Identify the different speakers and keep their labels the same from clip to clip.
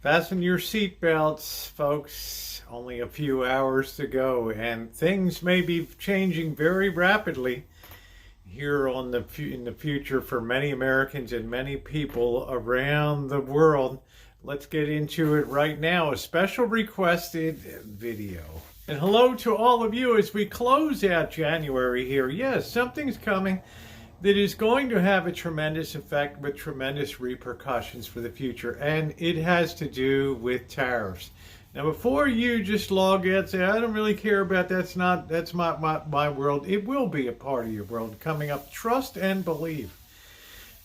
Speaker 1: Fasten your seatbelts, folks. Only a few hours to go, and things may be changing very rapidly here in the future for many Americans and many people around the world. Let's get into it right now. A special requested video. And hello to all of you as we close out January here. Yes, something's coming that is going to have a tremendous effect with tremendous repercussions for the future, and it has to do with tariffs. Now, before you just log out and say, I don't really care about that's my world, it will be a part of your world coming up. Trust and believe.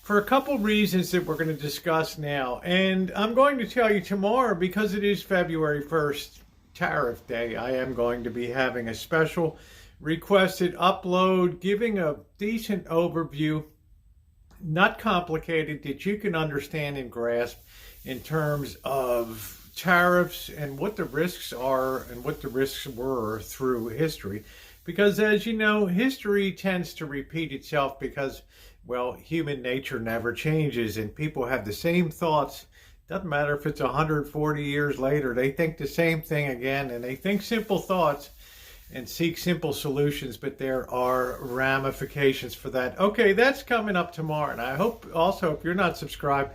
Speaker 1: For a couple reasons that we're going to discuss now. And I'm going to tell you tomorrow, because it is February 1st, Tariff Day, I am going to be having a special requested upload giving a decent overview, not complicated, that you can understand and grasp in terms of tariffs and what the risks are and what the risks were through history. Because as you know, history tends to repeat itself because, well, human nature never changes and people have the same thoughts. Doesn't matter if it's 140 years later, they think the same thing again, and they think simple thoughts and seek simple solutions, but there are ramifications for that. Okay, that's coming up tomorrow, and I hope also, if you're not subscribed,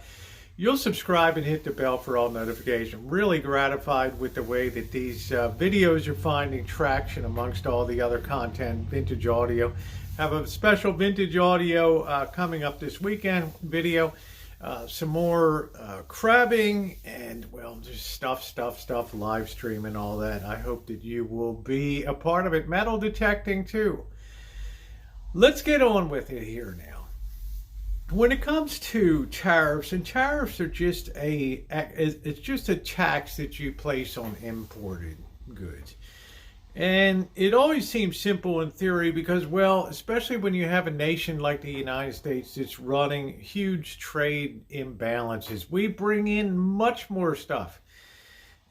Speaker 1: you'll subscribe and hit the bell for all notifications. Really gratified with the way that these videos are finding traction amongst all the other content. Vintage audio. Have a special vintage audio coming up this weekend video. Some more crabbing and, well, just stuff, live stream and all that. I hope that you will be a part of it. Metal detecting too. Let's get on with it here now. When it comes to tariffs, and tariffs are just it's just a tax that you place on imported goods. And it always seems simple in theory because, well, especially when you have a nation like the United States that's running huge trade imbalances, we bring in much more stuff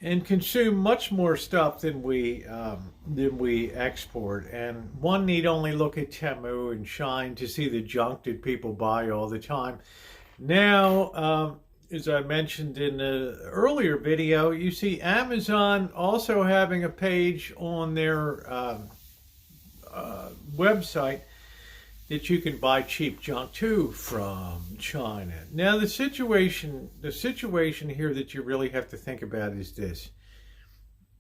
Speaker 1: and consume much more stuff than we export. And one need only look at Temu and Shine to see the junk that people buy all the time. Now, as I mentioned in the earlier video, you see Amazon also having a page on their website that you can buy cheap junk too from China. Now the situation here that you really have to think about is this.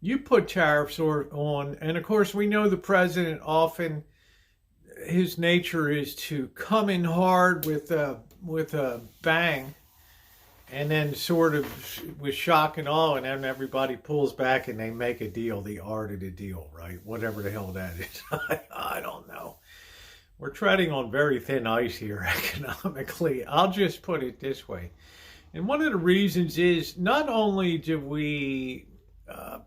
Speaker 1: You put tariffs on, and of course we know the president often, his nature is to come in hard with a bang, and then sort of with shock and awe, and then everybody pulls back and they make a deal, the art of the deal, right? Whatever the hell that is. I don't know. We're treading on very thin ice here economically. I'll just put it this way. And one of the reasons is not only do we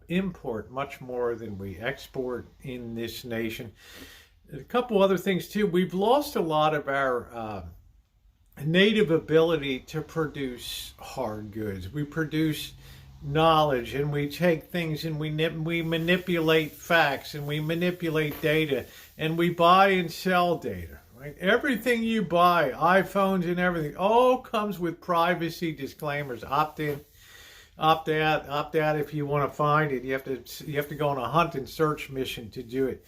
Speaker 1: import much more than we export in this nation, a couple other things too. We've lost a lot of our native ability to produce hard goods. We produce knowledge, and we take things and we manipulate facts, and we manipulate data, and we buy and sell data, right? Everything you buy, iPhones and everything, all comes with privacy disclaimers. Opt in, opt out if you want to find it. You have to go on a hunt and search mission to do it.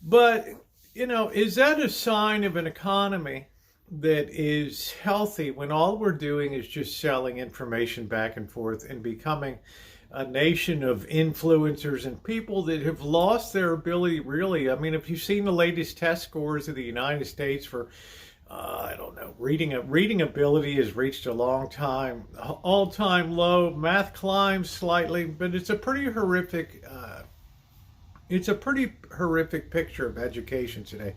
Speaker 1: But, you know, is that a sign of an economy that is healthy when all we're doing is just selling information back and forth and becoming a nation of influencers and people that have lost their ability, really? I mean, if you've seen the latest test scores of the United States for, I don't know, reading ability has reached a all-time low. Math climbs slightly, but it's a pretty horrific picture of education today.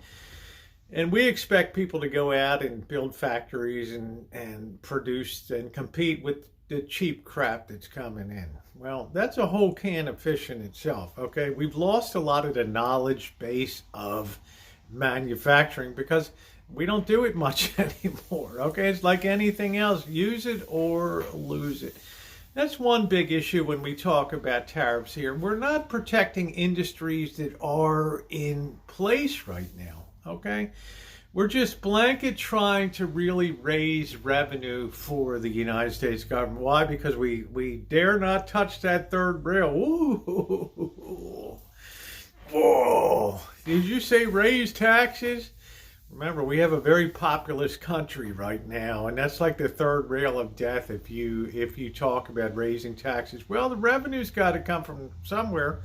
Speaker 1: And we expect people to go out and build factories and produce and compete with the cheap crap that's coming in. Well, that's a whole can of fish in itself, okay? We've lost a lot of the knowledge base of manufacturing because we don't do it much anymore, okay? It's like anything else. Use it or lose it. That's one big issue when we talk about tariffs here. We're not protecting industries that are in place right now, okay? We're just blanket trying to really raise revenue for the United States government. Why? Because we dare not touch that third rail. Ooh. Whoa. Did you say raise taxes? Remember, we have a very populous country right now, and that's like the third rail of death if you talk about raising taxes. Well, the revenue's got to come from somewhere.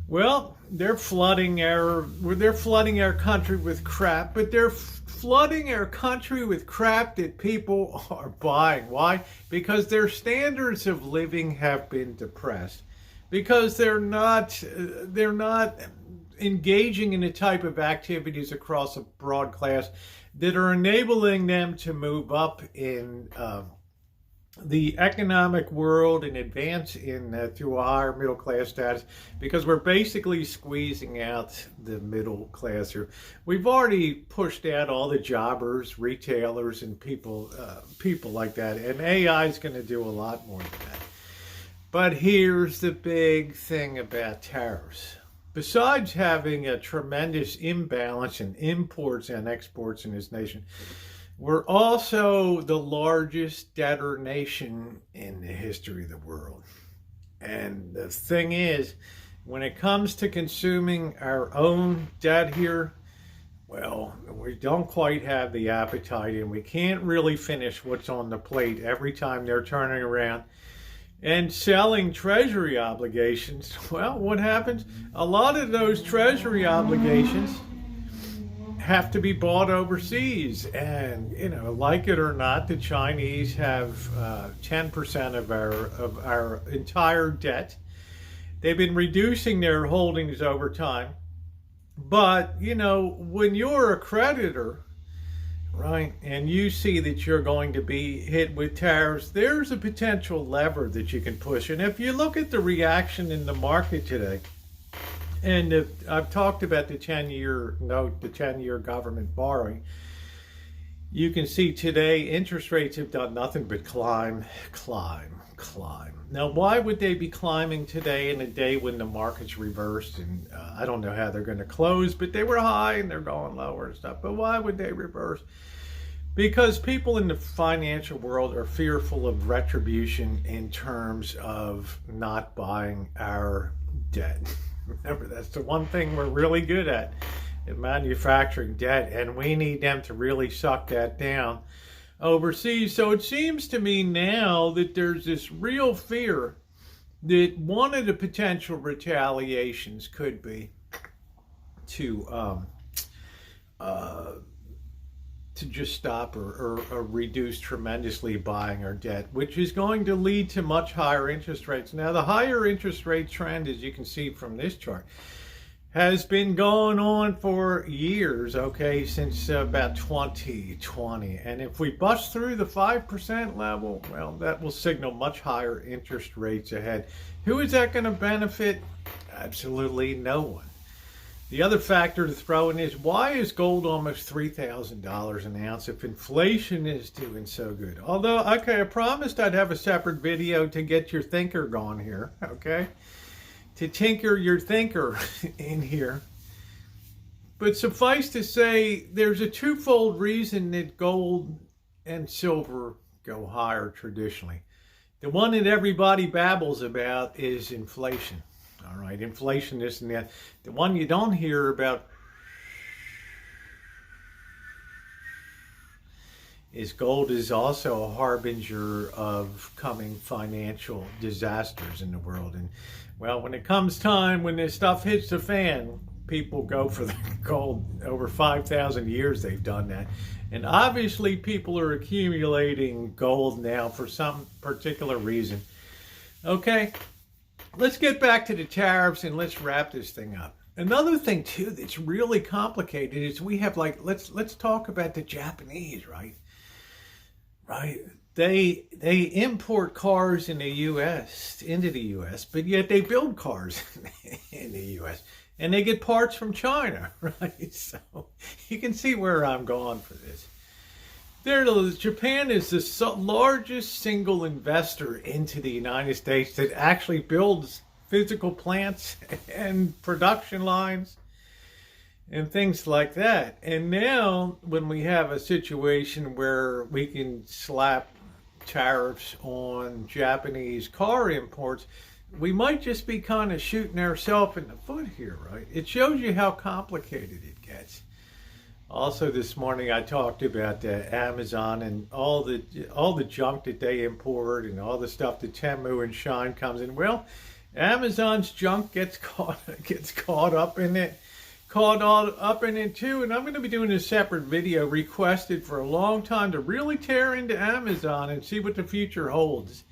Speaker 1: Well, they're flooding our country with crap, but they're flooding our country with crap that people are buying. Why? Because their standards of living have been depressed. Because they're not engaging in the type of activities across a broad class that are enabling them to move up in the economic world and advance in through a higher middle class status, because we're basically squeezing out the middle class here. We've already pushed out all the jobbers, retailers, and people like that, and AI is going to do a lot more than that. But here's the big thing about tariffs. Besides having a tremendous imbalance in imports and exports in this nation, we're also the largest debtor nation in the history of the world. And the thing is, when it comes to consuming our own debt here, well, we don't quite have the appetite, and we can't really finish what's on the plate every time they're turning around and selling treasury obligations. Well, what happens? A lot of those treasury obligations have to be bought overseas, and like it or not, the Chinese have 10% of our entire debt. They've been reducing their holdings over time, but when you're a creditor, right, and you see that you're going to be hit with tariffs, there's a potential lever that you can push. And if you look at the reaction in the market today, and I've talked about the 10-year note, the 10-year government borrowing, you can see today interest rates have done nothing but climb. Now, why would they be climbing today in a day when the market's reversed? And I don't know how they're going to close, but they were high and they're going lower and stuff. But why would they reverse? Because people in the financial world are fearful of retribution in terms of not buying our debt. Remember, that's the one thing we're really good at manufacturing debt, and we need them to really suck that down overseas. So it seems to me now that there's this real fear that one of the potential retaliations could be to just stop or reduce tremendously buying our debt, which is going to lead to much higher interest rates. Now, the higher interest rate trend, as you can see from this chart, has been going on for years, okay, since about 2020. And if we bust through the 5% level, well, that will signal much higher interest rates ahead. Who is that going to benefit? Absolutely no one. The other factor to throw in is, why is gold almost $3,000 an ounce if inflation is doing so good? Although, okay, I promised I'd have a separate video to get your thinker going here, okay? To tinker your thinker in here. But suffice to say, there's a twofold reason that gold and silver go higher traditionally. The one that everybody babbles about is inflation. All right, inflation, this and that. The one you don't hear about is gold is also a harbinger of coming financial disasters in the world. And well, when it comes time, when this stuff hits the fan, people go for the gold. Over 5,000 years they've done that. And obviously people are accumulating gold now for some particular reason. Okay. Let's get back to the tariffs and let's wrap this thing up. Another thing too that's really complicated is we have let's talk about the Japanese, right? Right? They import cars in the US, into the US, but yet they build cars in the US, and they get parts from China, right? So you can see where I'm going for this. Japan is the largest single investor into the United States that actually builds physical plants and production lines. and things like that. And now when we have a situation where we can slap tariffs on Japanese car imports, we might just be kind of shooting ourselves in the foot here, right? It shows you how complicated it gets. Also, this morning I talked about Amazon and all the junk that they import and all the stuff that Temu and Shine comes in. Well, Amazon's junk gets caught up in it, too. And I'm going to be doing a separate video requested for a long time to really tear into Amazon and see what the future holds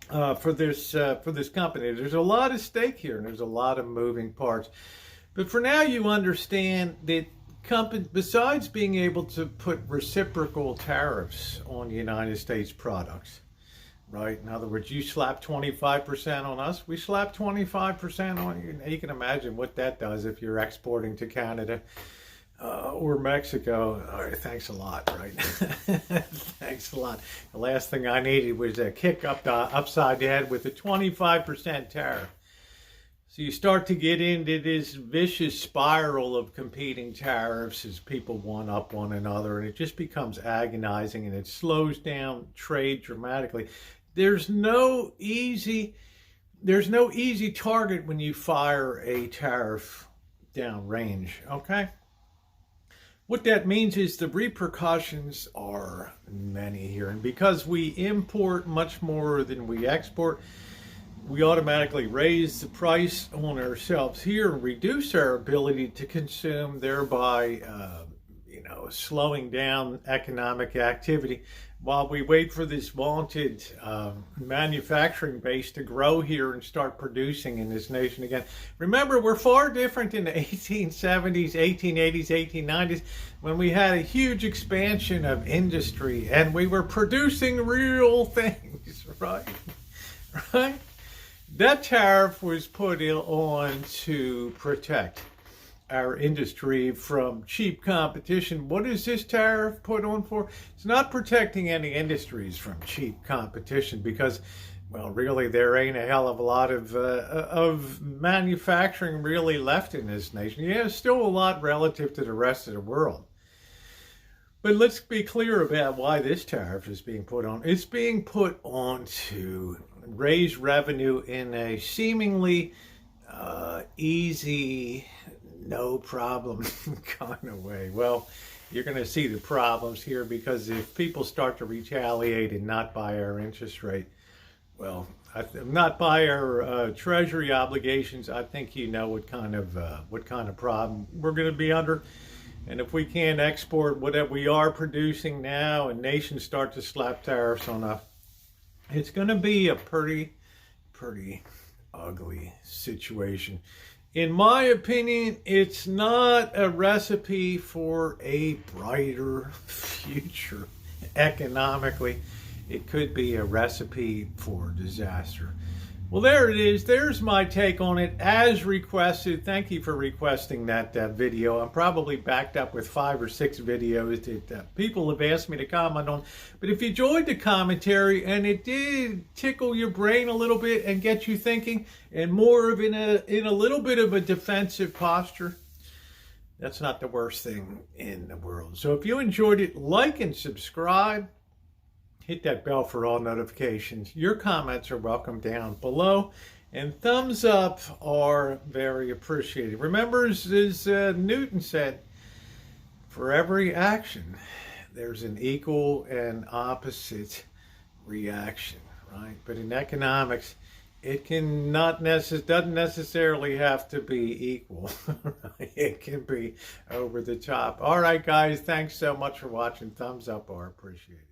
Speaker 1: for this company. There's a lot at stake here, and there's a lot of moving parts. But for now, you understand that besides being able to put reciprocal tariffs on United States products, right? In other words, you slap 25% on us, we slap 25% on you. You can imagine what that does if you're exporting to Canada or Mexico. All right, thanks a lot, right? Thanks a lot. The last thing I needed was a kick upside the head with a 25% tariff. So you start to get into this vicious spiral of competing tariffs as people one up one another, and it just becomes agonizing, and it slows down trade dramatically. There's no easy target when you fire a tariff downrange, okay? What that means is the repercussions are many here, and because we import much more than we export, we automatically raise the price on ourselves here and reduce our ability to consume, thereby slowing down economic activity while we wait for this vaunted manufacturing base to grow here and start producing in this nation again. Remember, we're far different in the 1870s, 1880s, 1890s, when we had a huge expansion of industry and we were producing real things, right? Right? That tariff was put on to protect our industry from cheap competition. What is this tariff put on for? It's not protecting any industries from cheap competition because, well, really there ain't a hell of a lot of manufacturing really left in this nation. Yeah, still a lot relative to the rest of the world. But let's be clear about why this tariff is being put on. It's being put on to raise revenue in a seemingly easy, no problem kind of way. Well, you're going to see the problems here because if people start to retaliate and not buy our interest rate, well, not buy our treasury obligations, I think you know what kind of problem we're going to be under. And if we can't export what we are producing now and nations start to slap tariffs on us, it's going to be a pretty ugly situation. In my opinion, it's not a recipe for a brighter future economically. It could be a recipe for disaster. Well, there it is. There's my take on it as requested. Thank you for requesting that video. I'm probably backed up with 5 or 6 videos that people have asked me to comment on. But if you enjoyed the commentary and it did tickle your brain a little bit and get you thinking and more of in a little bit of a defensive posture, that's not the worst thing in the world. So if you enjoyed it, like and subscribe. Hit that bell for all notifications. Your comments are welcome down below. And thumbs up are very appreciated. Remember, as Newton said, for every action, there's an equal and opposite reaction, right? But in economics, it doesn't necessarily have to be equal. It can be over the top. All right, guys, thanks so much for watching. Thumbs up are appreciated.